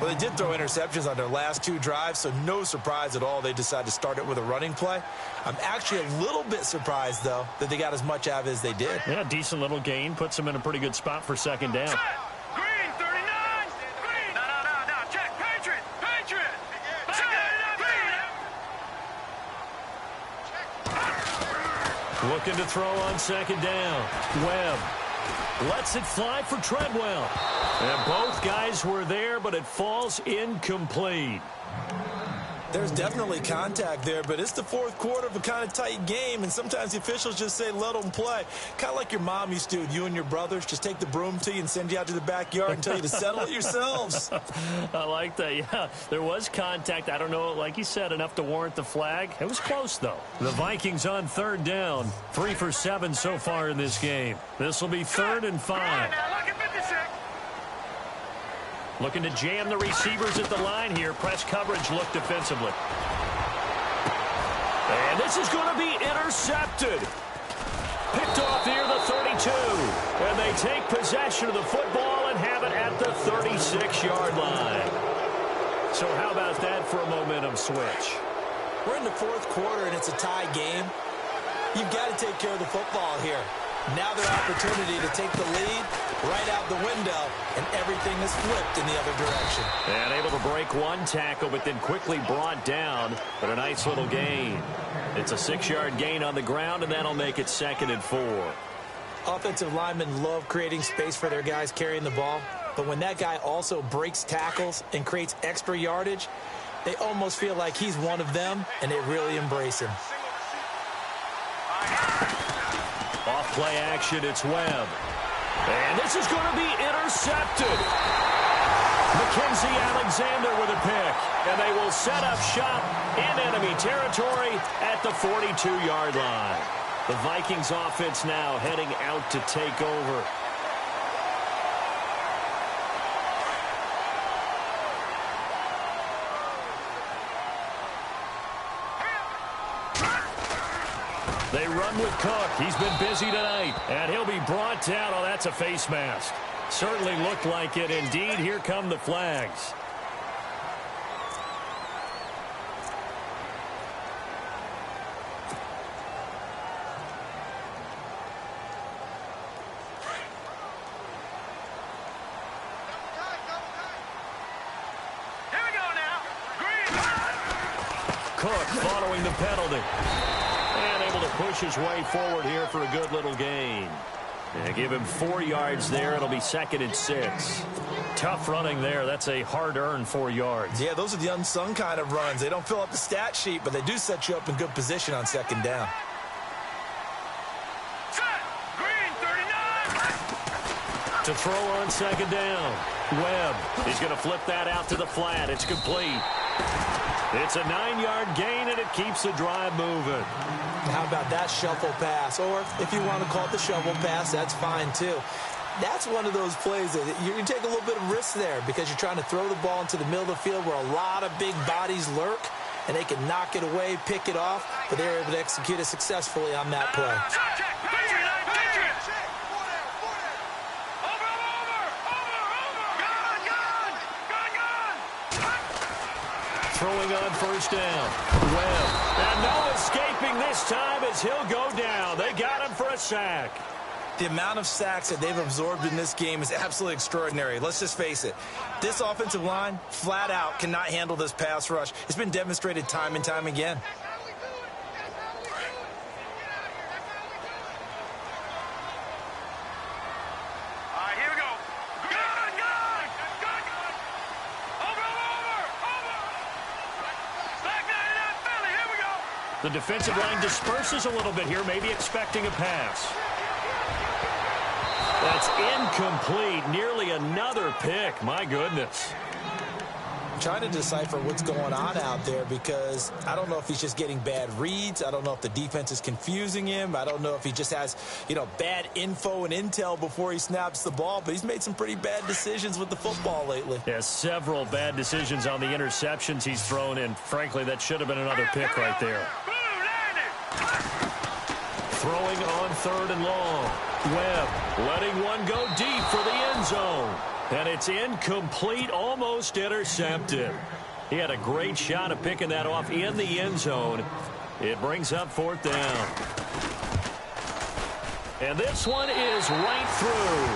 S2: Well, they did throw interceptions on their last 2 drives, so no surprise at all they decided to start it with a running play. I'm actually a little bit surprised, though, that they got as much out of it as they did.
S1: Yeah, decent little gain. Puts them in a pretty good spot for second down.
S3: Green, 39. Green. No. Check. Patriot.
S1: Looking to throw on second down. Webb lets it fly for Treadwell. And both guys were there, but it falls incomplete.
S2: There's definitely contact there, but it's the fourth quarter of a kind of tight game, and sometimes the officials just say, let them play. Kind of like your mom used to do with you and your brothers. Just take the broom to you and send you out to the backyard and tell you to settle it yourselves.
S1: I like that, yeah. There was contact. I don't know, like you said, enough to warrant the flag. It was close, though. The Vikings on third down. 3 for 7 so far in this game. This will be 3rd and 5. Looking to jam the receivers at the line here. Press coverage look defensively. And this is going to be intercepted. Picked off near the 32. And they take possession of the football and have it at the 36-yard line. So how about that for a momentum switch?
S2: We're in the fourth quarter, and it's a tie game. You've got to take care of the football here. Now their opportunity to take the lead right out the window, and everything is flipped in the other direction.
S1: And able to break one tackle, but then quickly brought down. But a nice little gain. It's a 6-yard gain on the ground, and that'll make it 2nd and 4.
S2: Offensive linemen love creating space for their guys carrying the ball, but when that guy also breaks tackles and creates extra yardage, they almost feel like he's one of them, and they really embrace him.
S1: Off play action, it's Webb. And this is going to be intercepted. Mackenzie Alexander with a pick. And they will set up shop in enemy territory at the 42-yard line. The Vikings offense now heading out to take over. They run with Cook. He's been busy tonight. And he'll be brought down. Oh, that's a face mask. Certainly looked like it. Indeed, here come the flags.
S3: Here we go now. Green.
S1: Cook following the penalty. And able to push his way forward here for a good little gain. And give him 4 yards there. It'll be 2nd and 6. Tough running there. That's a hard-earned 4 yards.
S2: Yeah, those are the unsung kind of runs. They don't fill up the stat sheet, but they do set you up in good position on 2nd down.
S3: Set. Green, 39.
S1: To throw on 2nd down. Webb. He's going to flip that out to the flat. It's complete. It's a 9-yard gain, and it keeps the drive moving.
S2: How about that shuffle pass? Or if you want to call it the shovel pass, that's fine too. That's one of those plays that you take a little bit of risk there because you're trying to throw the ball into the middle of the field where a lot of big bodies lurk, and they can knock it away, pick it off, but they were able to execute it successfully on that play.
S3: Check. Patriot. Over.
S1: Throwing on 1st down. Webb. And no escaping this time as he'll go down. They got him for a sack.
S2: The amount of sacks that they've absorbed in this game is absolutely extraordinary. Let's just face it. This offensive line, flat out, cannot handle this pass rush. It's been demonstrated time and time again.
S1: the defensive line disperses a little bit here, maybe expecting a pass. That's incomplete. Nearly another pick. My goodness.
S2: Trying to decipher what's going on out there because I don't know if he's just getting bad reads. I don't know if the defense is confusing him. I don't know if he just has, bad info and intel before he snaps the ball. But he's made some pretty bad decisions with the football lately.
S1: Yeah, several bad decisions on the interceptions he's thrown in. Frankly, that should have been another pick right there. Throwing on 3rd and long. Webb letting one go deep for the end zone. And it's incomplete, almost intercepted. He had a great shot of picking that off in the end zone. It brings up 4th down. And this one is right through.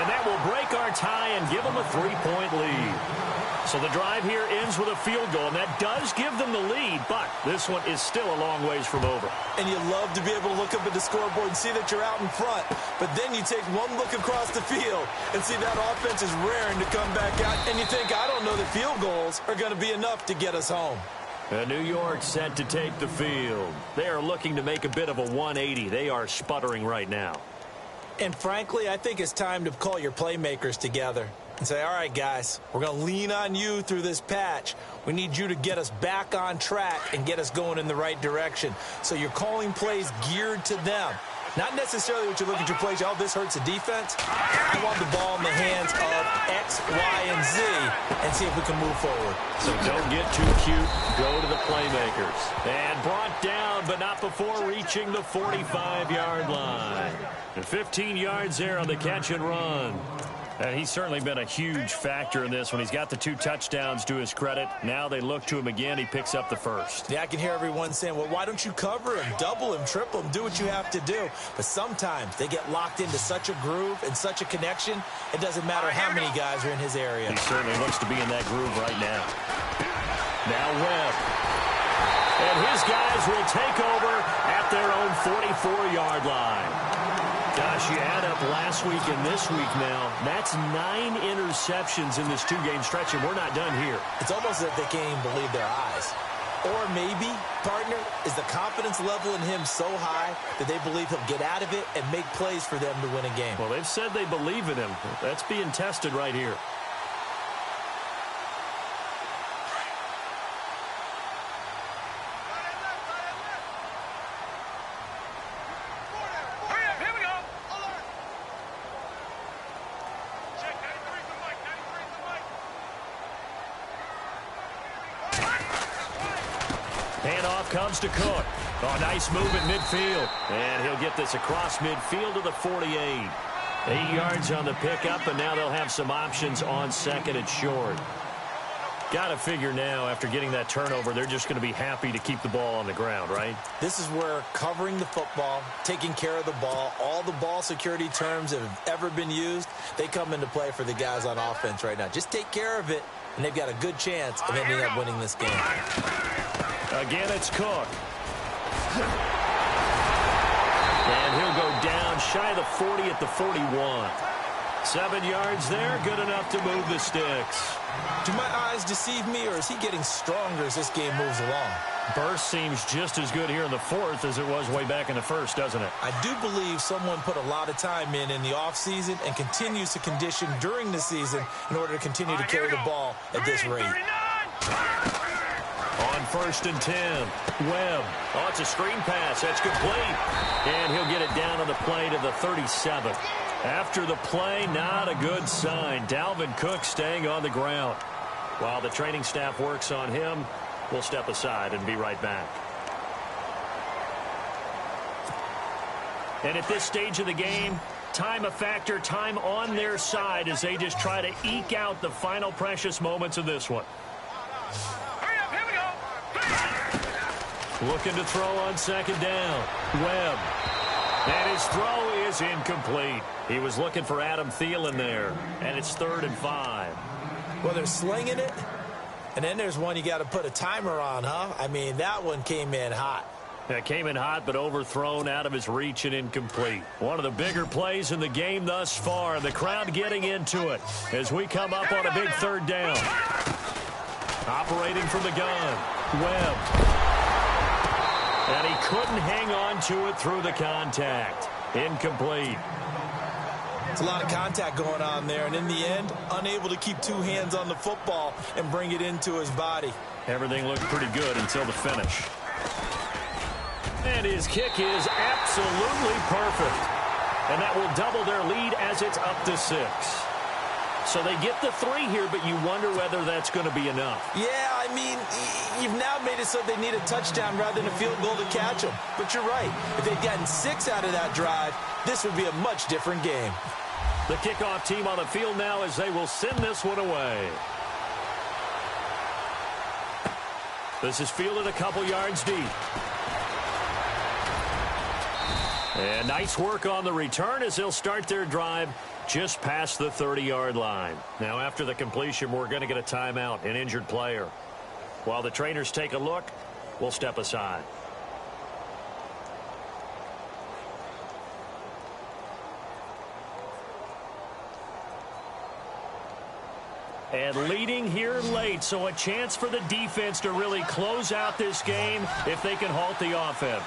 S1: And that will break our tie and give them a 3-point lead. So the drive here ends with a field goal, and that does give them the lead, but this one is still a long ways from over.
S2: And you love to be able to look up at the scoreboard and see that you're out in front, but then you take one look across the field and see that offense is raring to come back out, and you think, I don't know that field goals are going to be enough to get us home.
S1: New York set to take the field. They are looking to make a bit of a 180. They are sputtering right now.
S2: And frankly, I think it's time to call your playmakers together and say, all right, guys, we're going to lean on you through this patch. We need you to get us back on track and get us going in the right direction. So you're calling plays geared to them. Not necessarily what you look at your plays, oh, this hurts the defense. I want the ball in the hands of X, Y, and Z and see if we can move forward.
S1: So don't get too cute. Go to the playmakers. And brought down, but not before reaching the 45-yard line. And 15 yards there on the catch and run. And he's certainly been a huge factor in this when he's got the 2 touchdowns to his credit. Now they look to him again. He picks up the first.
S2: Yeah, I can hear everyone saying, well, why don't you cover him, double him, triple him, do what you have to do. But sometimes they get locked into such a groove and such a connection, it doesn't matter how many guys are in his area.
S1: He certainly looks to be in that groove right now. Now Webb. And his guys will take over at their own 44-yard line. Gosh, you add up last week and this week now, that's 9 interceptions in this 2-game stretch, and we're not done here.
S2: It's almost as if they can't even believe their eyes. Or maybe, partner, is the confidence level in him so high that they believe he'll get out of it and make plays for them to win a game.
S1: Well, they've said they believe in him. That's being tested right here. Comes to Cook. Oh, nice move at midfield. And he'll get this across midfield to the 48. 8 yards on the pickup, and now they'll have some options on 2nd and short. Got to figure now, after getting that turnover, they're just going to be happy to keep the ball on the ground, right?
S2: This is where covering the football, taking care of the ball, all the ball security terms that have ever been used, they come into play for the guys on offense right now. Just take care of it, and they've got a good chance of ending up winning this game.
S1: Again, it's Cook. And he'll go down shy of the 40 at the 41. 7 yards there, good enough to move the sticks.
S2: Do my eyes deceive me, or is he getting stronger as this game moves along?
S1: Burst seems just as good here in the 4th as it was way back in the 1st, doesn't it?
S2: I do believe someone put a lot of time in the offseason and continues to condition during the season in order to continue to carry the ball at this rate.
S1: On 1st and 10, Webb. Oh, it's a screen pass. That's complete. And he'll get it down on the play to the 37. After the play, not a good sign. Dalvin Cook staying on the ground. While the training staff works on him, we'll step aside and be right back. And at this stage of the game, time a factor, time on their side as they just try to eke out the final precious moments of this one. Looking to throw on 2nd down. Webb. And his throw is incomplete. He was looking for Adam Thielen there. And it's 3rd and 5.
S2: Well, they're slinging it. And then there's one you got to put a timer on, huh? I mean, that one came in hot.
S1: It came in hot, but overthrown out of his reach and incomplete. One of the bigger plays in the game thus far. The crowd getting into it as we come up on a big 3rd down. Operating from the gun. Webb. couldn't hang on to it through the contact. Incomplete.
S2: It's a lot of contact going on there, and in the end, unable to keep two hands on the football and bring it into his body.
S1: Everything looked pretty good until the finish. And his kick is absolutely perfect. And that will double their lead as it's up to 6. So they get the 3 here, but you wonder whether that's going to be enough.
S2: Yeah, I mean, you've now made it so they need a touchdown rather than a field goal to catch them. But you're right. If they'd gotten 6 out of that drive, this would be a much different game.
S1: The kickoff team on the field now as they will send this one away. This is fielded a couple yards deep. And nice work on the return as they'll start their drive just past the 30-yard line. Now, after the completion, we're going to get a timeout, an injured player. While the trainers take a look, we'll step aside. And leading here late, so a chance for the defense to really close out this game if they can halt the offense.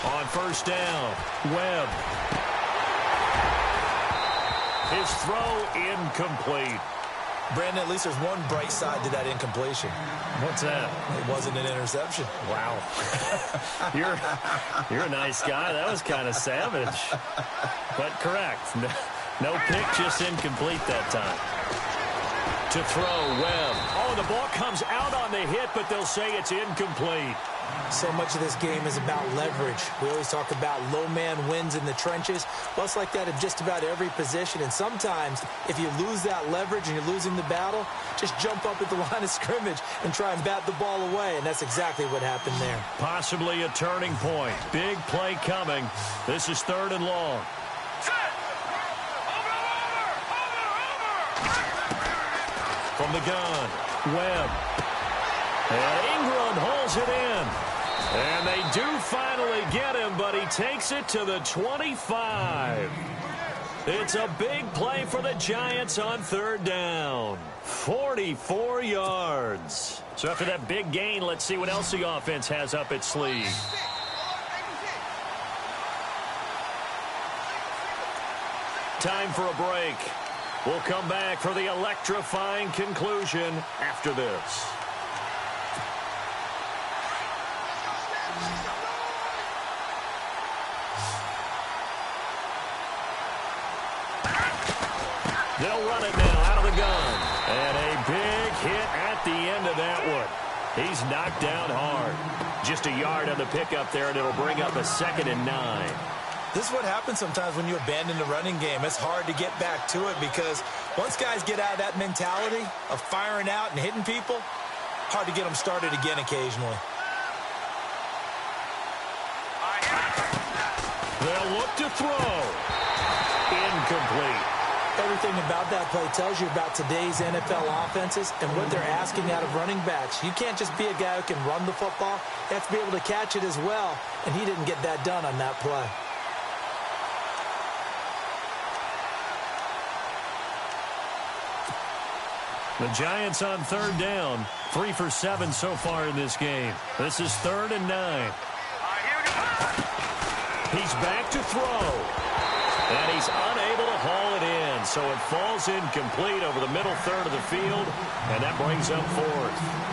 S1: On first down, Webb. His throw incomplete.
S2: Brandon, at least there's one bright side to that incompletion.
S1: What's that?
S2: It wasn't an interception.
S1: Wow. You're a nice guy. That was kind of savage. But correct. No pick, just incomplete that time. To throw, Webb. Oh, the ball comes out on the hit, but they'll say it's incomplete.
S2: So much of this game is about leverage. We always talk about low man wins in the trenches. Well, it's like that in just about every position. And sometimes, if you lose that leverage and you're losing the battle, just jump up at the line of scrimmage and try and bat the ball away. And that's exactly what happened there.
S1: Possibly a turning point. Big play coming. This is 3rd and long. From the gun, Webb. And Ingram holds it in. And they do finally get him, but he takes it to the 25. It's a big play for the Giants on 3rd down. 44 yards. So after that big gain, let's see what else the offense has up its sleeve. Time for a break. We'll come back for the electrifying conclusion after this. They'll run it now out of the gun. And a big hit at the end of that one. He's knocked down hard. Just a yard on the pickup there, and it'll bring up a 2nd and 9.
S2: This is what happens sometimes when you abandon the running game. It's hard to get back to it because once guys get out of that mentality of firing out and hitting people, hard to get them started again occasionally.
S1: They'll look to throw. Incomplete.
S2: Everything about that play tells you about today's NFL offenses and what they're asking out of running backs. You can't just be a guy who can run the football. You have to be able to catch it as well, and he didn't get that done on that play.
S1: The Giants on 3rd down. 3 for 7 so far in this game. This is 3rd and 9. He's back to throw. And he's unable to haul it in. So it falls incomplete over the middle third of the field. And that brings up 4th.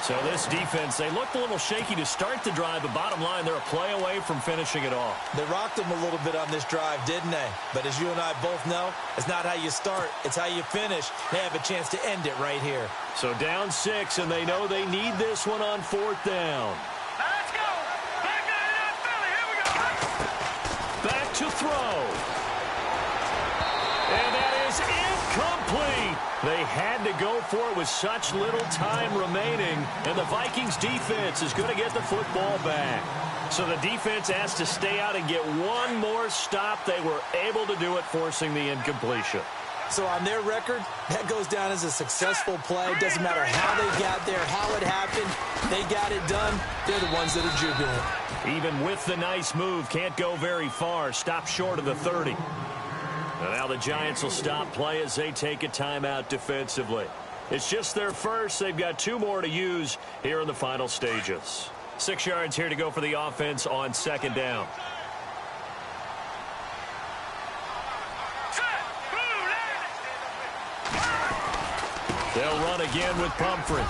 S1: So this defense, they looked a little shaky to start the drive, but bottom line, they're a play away from finishing it off.
S2: They rocked them a little bit on this drive, didn't they? But as you and I both know, it's not how you start, it's how you finish. They have a chance to end it right here.
S1: So down 6, and they know they need this one on 4th down.
S3: Let's go. Back to that Philly. Here we go.
S1: Back to throw. And that is incomplete. They had to go for it with such little time remaining, and the Vikings defense is going to get the football back. So the defense has to stay out and get one more stop. They were able to do it, forcing the incompletion.
S2: So on their record, that goes down as a successful play. Doesn't matter how they got there, how it happened. They got it done. They're the ones that are jubilant.
S1: Even with the nice move, can't go very far. Stop short of the 30. And now the Giants will stop play as they take a timeout defensively. It's just their first. They've got 2 more to use here in the final stages. 6 yards here to go for the offense on 2nd down. They'll run again with Pumphrey.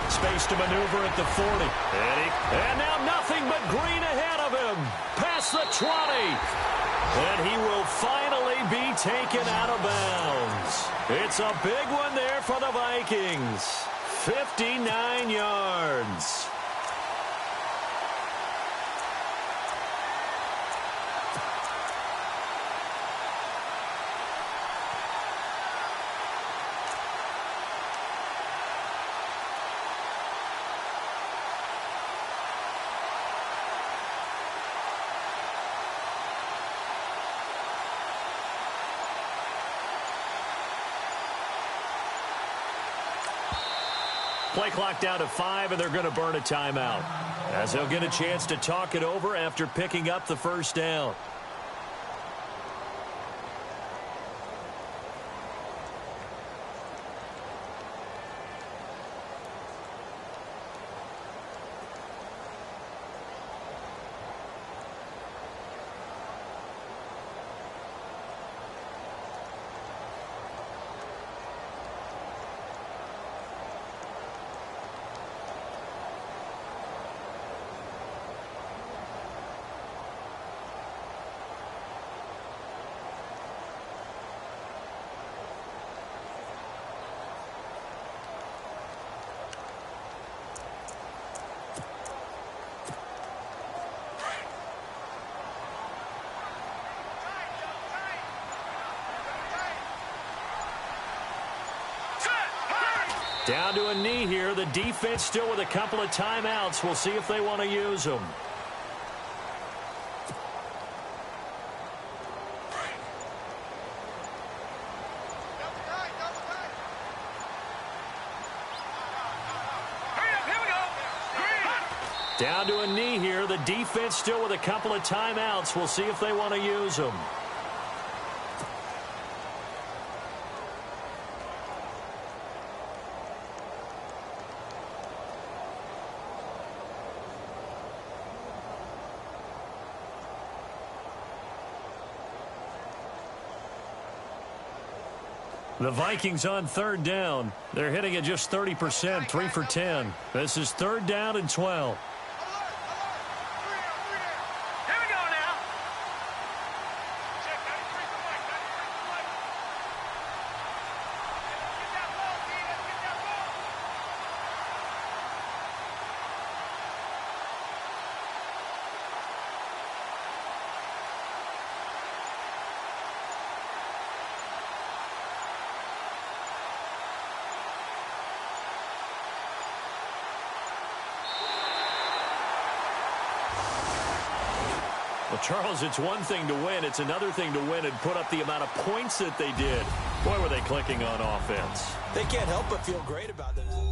S1: Space to maneuver at the 40. And now nothing but green ahead of him. Past the 20. And he will finally be taken out of bounds. It's a big one there for the Vikings. 59 yards. Play clock down to 5, and they're going to burn a timeout, as they'll get a chance to talk it over after picking up the first down. Down to a knee here. The defense still with a couple of timeouts. We'll see if they want to use them. Down to a knee here. The defense still with a couple of timeouts. We'll see if they want to use them. The Vikings on 3rd down. They're hitting at just 30%, 3 for 10. This is 3rd down and 12. Well, Charles, it's one thing to win. It's another thing to win and put up the amount of points that they did. Boy, were they clicking on offense.
S2: They can't help but feel great about this.